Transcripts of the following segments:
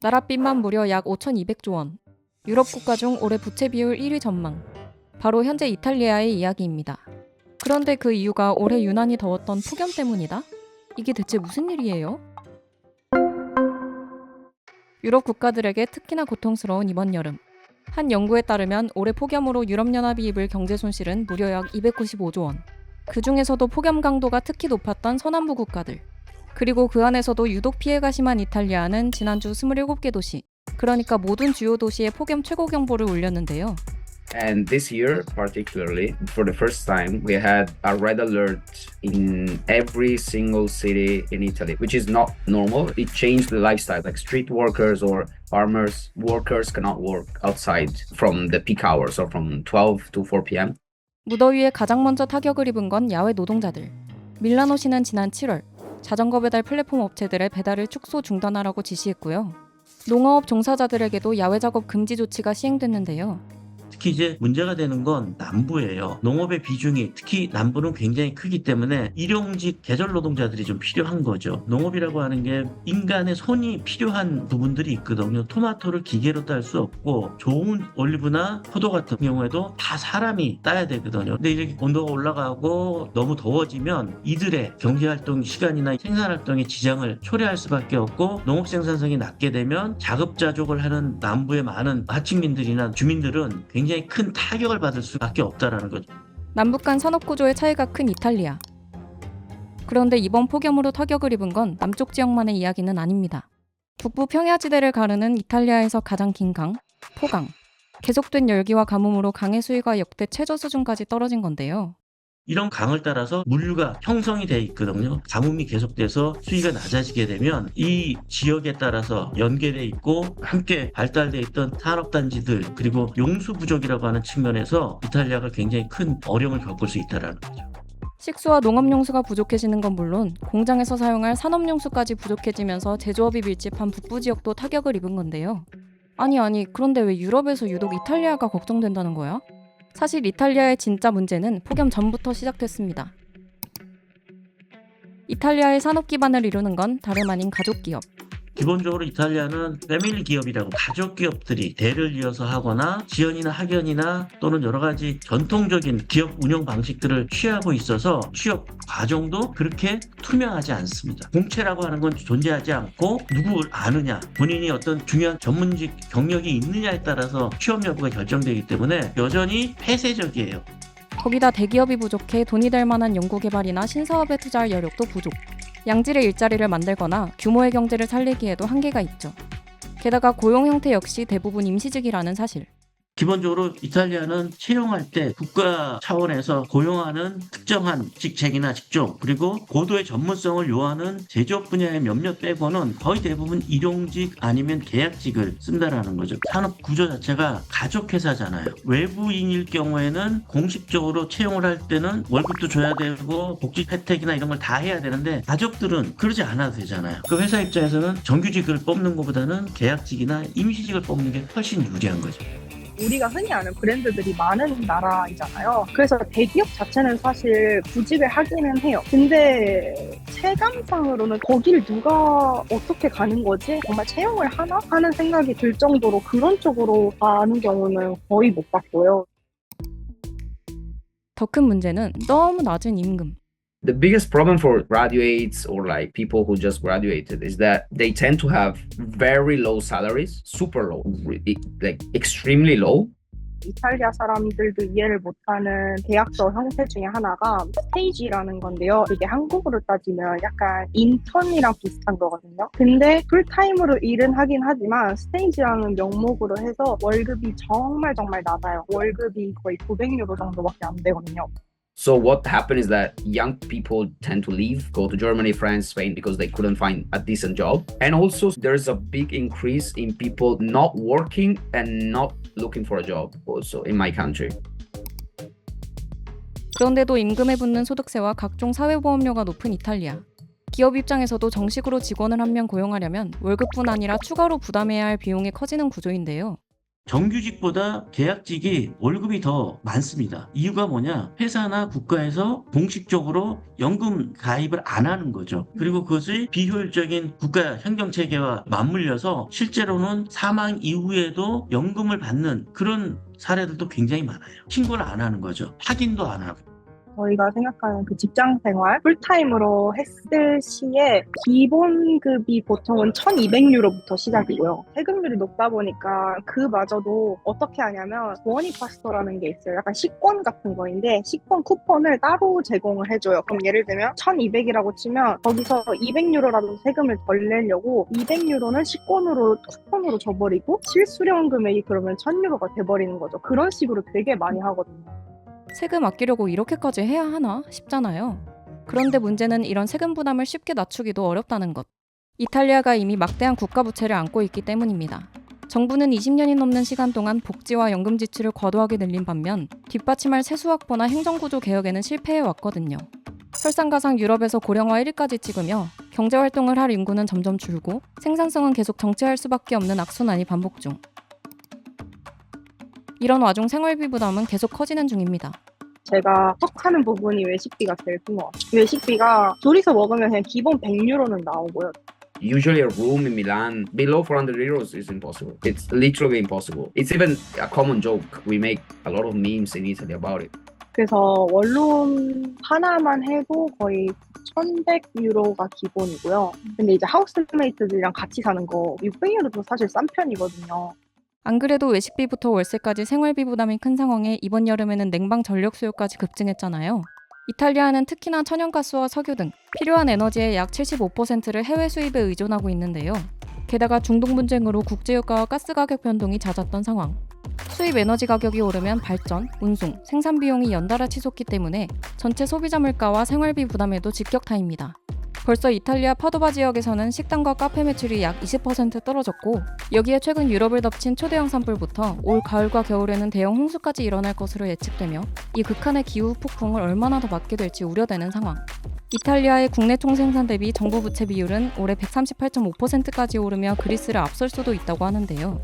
나라 빚만 무려 약 5,200조 원. 유럽 국가 중 올해 부채 비율 1위 전망. 바로 현재 이탈리아의 이야기입니다. 그런데 그 이유가 올해 유난히 더웠던 폭염 때문이다? 이게 대체 무슨 일이에요? 유럽 국가들에게 특히나 고통스러운 이번 여름. 한 연구에 따르면 올해 폭염으로 유럽연합이 입을 경제 손실은 무려 약 295조 원. 그 중에서도 폭염 강도가 특히 높았던 서남부 국가들. 그리고 그 안에서도 유독 피해가 심한 이탈리아는 지난주 27개 도시, 그러니까 모든 주요 도시에 폭염 최고 경보를 올렸는데요. And this year, particularly, for the first time, we had a red alert in every single city in Italy, which is not normal. It changed the lifestyle. Like street workers or farmers, workers cannot work outside from the peak hours or from 12 to 4 p.m. 무더위에 가장 먼저 타격을 입은 건 야외 노동자들. 밀라노시는 지난 7월, 자전거 배달 플랫폼 업체들의 배달을 축소 중단하라고 지시했고요. 농어업 종사자들에게도 야외 작업 금지 조치가 시행됐는데요. 특히 이제 문제가 되는 건 남부예요. 농업의 비중이 특히 남부는 굉장히 크기 때문에 일용직 계절 노동자들이 좀 필요한 거죠. 농업이라고 하는 게 인간의 손이 필요한 부분들이 있거든요. 토마토를 기계로 딸 수 없고 좋은 올리브나 포도 같은 경우에도 다 사람이 따야 되거든요. 근데 이렇게 온도가 올라가고 너무 더워지면 이들의 경제활동 시간이나 생산활동에 지장을 초래할 수밖에 없고 농업 생산성이 낮게 되면 자급자족을 하는 남부의 많은 하층민들이나 주민들은 굉장히 큰 타격을 받을 수밖에 없다라는 거죠. 남북 간 산업 구조의 차이가 큰 이탈리아. 그런데 이번 폭염으로 타격을 입은 건 남쪽 지역만의 이야기는 아닙니다. 북부 평야지대를 가르는 이탈리아에서 가장 긴 강, 포강. 계속된 열기와 가뭄으로 강의 수위가 역대 최저 수준까지 떨어진 건데요. 이런 강을 따라서 물류가 형성이 돼 있거든요. 가뭄이 계속돼서 수위가 낮아지게 되면 이 지역에 따라서 연계돼 있고 함께 발달돼 있던 산업단지들 그리고 용수 부족이라고 하는 측면에서 이탈리아가 굉장히 큰 어려움을 겪을 수 있다는 거죠. 식수와 농업용수가 부족해지는 건 물론 공장에서 사용할 산업용수까지 부족해지면서 제조업이 밀집한 북부 지역도 타격을 입은 건데요. 아니 그런데 왜 유럽에서 유독 이탈리아가 걱정된다는 거야? 사실 이탈리아의 진짜 문제는 폭염 전부터 시작됐습니다. 이탈리아의 산업 기반을 이루는 건 다름 아닌 가족기업. 기본적으로 이탈리아는 패밀리 기업이라고 가족 기업들이 대를 이어서 하거나 지연이나 학연이나 또는 여러 가지 전통적인 기업 운영 방식들을 취하고 있어서 취업 과정도 그렇게 투명하지 않습니다. 공채라고 하는 건 존재하지 않고 누구를 아느냐, 본인이 어떤 중요한 전문직 경력이 있느냐에 따라서 취업 여부가 결정되기 때문에 여전히 폐쇄적이에요. 거기다 대기업이 부족해 돈이 될 만한 연구개발이나 신사업에 투자할 여력도 부족. 양질의 일자리를 만들거나 규모의 경제를 살리기에도 한계가 있죠. 게다가 고용 형태 역시 대부분 임시직이라는 사실. 기본적으로 이탈리아는 채용할 때 국가 차원에서 고용하는 특정한 직책이나 직종 그리고 고도의 전문성을 요하는 제조업 분야의 몇몇 빼고는 거의 대부분 일용직 아니면 계약직을 쓴다라는 거죠. 산업 구조 자체가 가족회사잖아요. 외부인일 경우에는 공식적으로 채용을 할 때는 월급도 줘야 되고 복지 혜택이나 이런 걸 다 해야 되는데 가족들은 그러지 않아도 되잖아요. 그 회사 입장에서는 정규직을 뽑는 것보다는 계약직이나 임시직을 뽑는 게 훨씬 유리한 거죠. 우리가 흔히 아는 브랜드들이 많은 나라이잖아요. 그래서 대기업 자체는 사실 구직을 하기는 해요. 근데 체감상으로는 거길 누가 어떻게 가는 거지? 정말 채용을 하나? 하는 생각이 들 정도로 그런 쪽으로 가는 경우는 거의 못 봤고요. 더 큰 문제는 너무 낮은 임금. The biggest problem for graduates or like people who just graduated is that they tend to have very low salaries, super low, like extremely low. 이탈리아 사람들도 이해를 못하는 계약서 형태 중에 하나가 스테이지라는 건데요. 이게 한국으로 따지면 약간 인턴이랑 비슷한 거거든요. 근데 풀타임으로 일은 하긴 하지만 스테이지라는 명목으로 해서 월급이 정말 낮아요. 월급이 거의 900유로 정도밖에 안 되거든요. So what happened is that young people tend to leave, go to Germany, France, Spain because they couldn't find a decent job. And also there's a big increase in people not working and not looking for a job also in my country. 그런데도 임금에 붙는 소득세와 각종 사회보험료가 높은 이탈리아. 기업 입장에서도 정식으로 직원을 한 명 고용하려면 월급뿐 아니라 추가로 부담해야 할 비용이 커지는 구조인데요. 정규직보다 계약직이 월급이 더 많습니다. 이유가 뭐냐? 회사나 국가에서 공식적으로 연금 가입을 안 하는 거죠. 그리고 그것이 비효율적인 국가 행정체계와 맞물려서 실제로는 사망 이후에도 연금을 받는 그런 사례들도 굉장히 많아요. 신고를 안 하는 거죠. 확인도 안 하고. 저희가 생각하는 그 직장 생활 풀타임으로 했을 시에 기본급이 보통은 1,200유로부터 시작이고요. 세금률이 높다 보니까 그마저도 어떻게 하냐면 원이 파스터라는 게 있어요. 약간 식권 같은 거인데 식권 쿠폰을 따로 제공을 해줘요. 그럼 예를 들면 1,200이라고 치면 거기서 200유로라도 세금을 덜 내려고 200유로는 식권으로 쿠폰으로 줘버리고 실수령 금액이 그러면 1,000유로가 돼버리는 거죠. 그런 식으로 되게 많이 하거든요. 세금 아끼려고 이렇게까지 해야 하나 싶잖아요. 그런데 문제는 이런 세금 부담을 쉽게 낮추기도 어렵다는 것. 이탈리아가 이미 막대한 국가 부채를 안고 있기 때문입니다. 정부는 20년이 넘는 시간 동안 복지와 연금 지출을 과도하게 늘린 반면 뒷받침할 세수 확보나 행정구조 개혁에는 실패해 왔거든요. 설상가상 유럽에서 고령화 1위까지 찍으며 경제활동을 할 인구는 점점 줄고 생산성은 계속 정체할 수밖에 없는 악순환이 반복 중. 이런 와중 생활비 부담은 계속 커지는 중입니다. 제가 턱하는 부분이 외식비가 제일 큰 것 같아요. 외식비가 둘이서 먹으면 그냥 기본 100유로는 나오고요. Usually a room in Milan below 400 euros is impossible. It's literally impossible. It's even a common joke. We make a lot of memes in Italy about it. 그래서 원룸 하나만 해도 거의 1,100유로가 기본이고요. 근데 이제 하우스메이트들이랑 같이 사는 거 600유로도 사실 싼 편이거든요. 안 그래도 외식비부터 월세까지 생활비 부담이 큰 상황에 이번 여름에는 냉방 전력 수요까지 급증했잖아요. 이탈리아는 특히나 천연가스와 석유 등 필요한 에너지의 약 75%를 해외 수입에 의존하고 있는데요. 게다가 중동 분쟁으로 국제유가와 가스 가격 변동이 잦았던 상황. 수입 에너지 가격이 오르면 발전, 운송, 생산 비용이 연달아 치솟기 때문에 전체 소비자 물가와 생활비 부담에도 직격탄입니다. 벌써 이탈리아 파도바 지역에서는 식당과 카페 매출이 약 20% 떨어졌고 여기에 최근 유럽을 덮친 초대형 산불부터 올 가을과 겨울에는 대형 홍수까지 일어날 것으로 예측되며 이 극한의 기후 폭풍을 얼마나 더 맞게 될지 우려되는 상황. 이탈리아의 국내 총생산 대비 정부 부채 비율은 올해 138.5%까지 오르며 그리스를 앞설 수도 있다고 하는데요.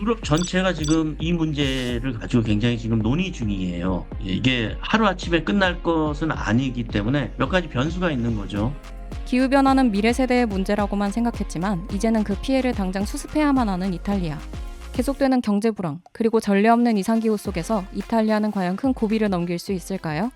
유럽 전체가 지금 이 문제를 가지고 굉장히 지금 논의 중이에요. 이게 하루아침에 끝날 것은 아니기 때문에 몇 가지 변수가 있는 거죠. 기후변화는 미래 세대의 문제라고만 생각했지만 이제는 그 피해를 당장 수습해야만 하는 이탈리아. 계속되는 경제 불황, 그리고 전례 없는 이상기후 속에서 이탈리아는 과연 큰 고비를 넘길 수 있을까요?